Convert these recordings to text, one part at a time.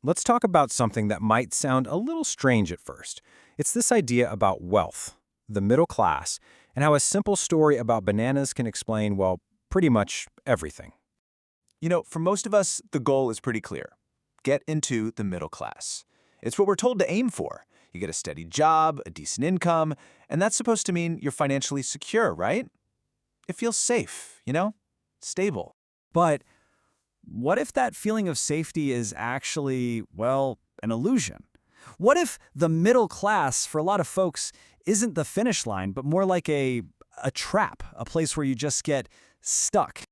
let's talk about something that might sound a little strange at first. It's this idea about wealth, the middle class, and how a simple story about bananas can explain, well, pretty much everything. For most of us, the goal is pretty clear. Get into the middle class. It's what we're told to aim for. You get a steady job, a decent income, and that's supposed to mean you're financially secure, right? It feels safe, stable. But what if that feeling of safety is actually, well, an illusion? What if the middle class, for a lot of folks, isn't the finish line, but more like a trap, a place where you just get stuck?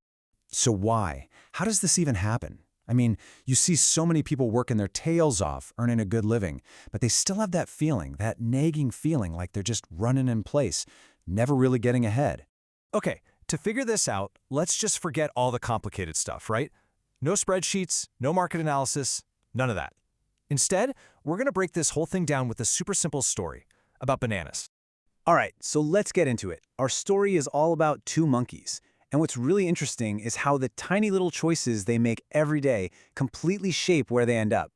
So why? How does this even happen? I mean, you see so many people working their tails off, earning a good living, but they still have that feeling, that nagging feeling like they're just running in place, never really getting ahead. Okay, to figure this out, let's just forget all the complicated stuff, right? No spreadsheets, no market analysis, none of that. Instead, we're going to break this whole thing down with a super simple story about bananas. All right, so let's get into it. Our story is all about two monkeys. And what's really interesting is how the tiny little choices they make every day completely shape where they end up.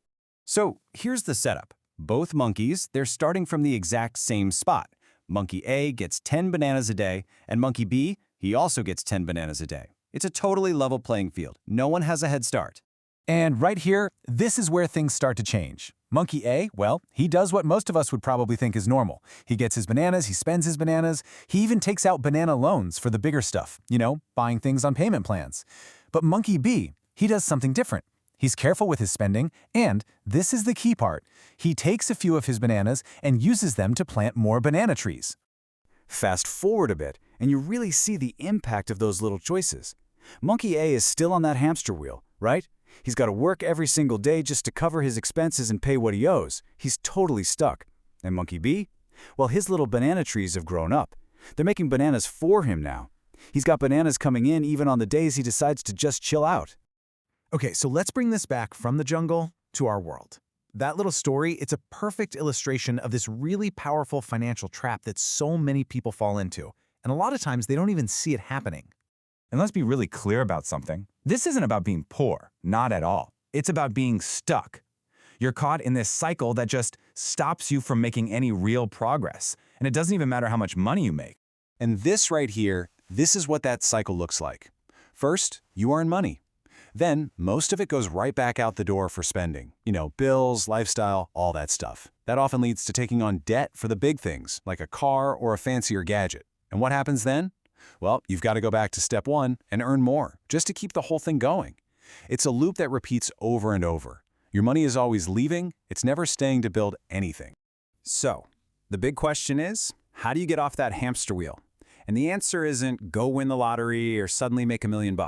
So here's the setup. Both monkeys, they're starting from the exact same spot. Monkey A gets 10 bananas a day, and Monkey B, he also gets 10 bananas a day. It's a totally level playing field. No one has a head start. And right here, this is where things start to change. Monkey A, well, he does what most of us would probably think is normal. He gets his bananas, he spends his bananas, he even takes out banana loans for the bigger stuff, buying things on payment plans. But Monkey B, he does something different. He's careful with his spending, and this is the key part. He takes a few of his bananas and uses them to plant more banana trees. Fast forward a bit, and you really see the impact of those little choices. Monkey A is still on that hamster wheel, right? He's got to work every single day just to cover his expenses and pay what he owes. He's totally stuck. And Monkey B? Well, his little banana trees have grown up. They're making bananas for him now. He's got bananas coming in even on the days he decides to just chill out. Okay, so let's bring this back from the jungle to our world. That little story, it's a perfect illustration of this really powerful financial trap that so many people fall into. And a lot of times they don't even see it happening. And let's be really clear about something. This isn't about being poor, not at all. It's about being stuck. You're caught in this cycle that just stops you from making any real progress. And it doesn't even matter how much money you make. And this right here, this is what that cycle looks like. First, you earn money. Then, most of it goes right back out the door for spending. Bills, lifestyle, all that stuff. That often leads to taking on debt for the big things, like a car or a fancier gadget. And what happens then? Well, you've got to go back to step one and earn more, just to keep the whole thing going. It's a loop that repeats over and over. Your money is always leaving, it's never staying to build anything. So, the big question is, how do you get off that hamster wheel? And the answer isn't go win the lottery or suddenly make $1 million.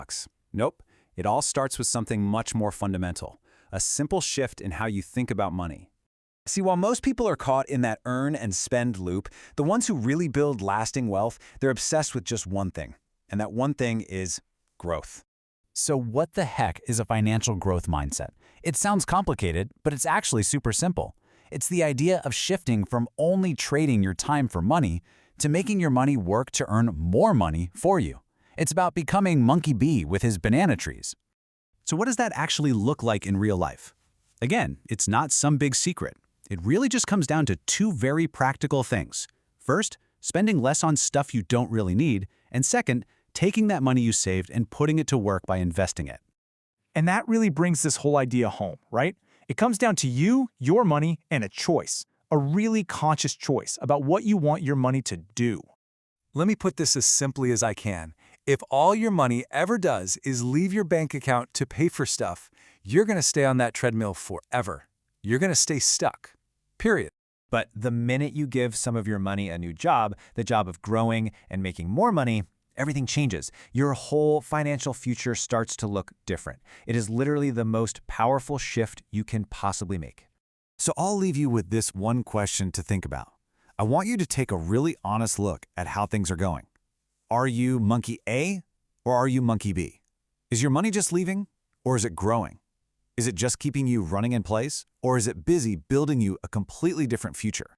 Nope. It all starts with something much more fundamental, a simple shift in how you think about money. See, while most people are caught in that earn and spend loop, the ones who really build lasting wealth, they're obsessed with just one thing. And that one thing is growth. So what the heck is a financial growth mindset? It sounds complicated, but it's actually super simple. It's the idea of shifting from only trading your time for money to making your money work to earn more money for you. It's about becoming Monkey B with his banana trees. So what does that actually look like in real life? Again, it's not some big secret. It really just comes down to two very practical things. First, spending less on stuff you don't really need, and second, taking that money you saved and putting it to work by investing it. And that really brings this whole idea home, right? It comes down to you, your money, and a choice, a really conscious choice about what you want your money to do. Let me put this as simply as I can. If all your money ever does is leave your bank account to pay for stuff, you're going to stay on that treadmill forever. You're going to stay stuck. Period. But the minute you give some of your money a new job, the job of growing and making more money, everything changes. Your whole financial future starts to look different. It is literally the most powerful shift you can possibly make. So I'll leave you with this one question to think about. I want you to take a really honest look at how things are going. Are you Monkey A or are you Monkey B? Is your money just leaving or is it growing? Is it just keeping you running in place or is it busy building you a completely different future?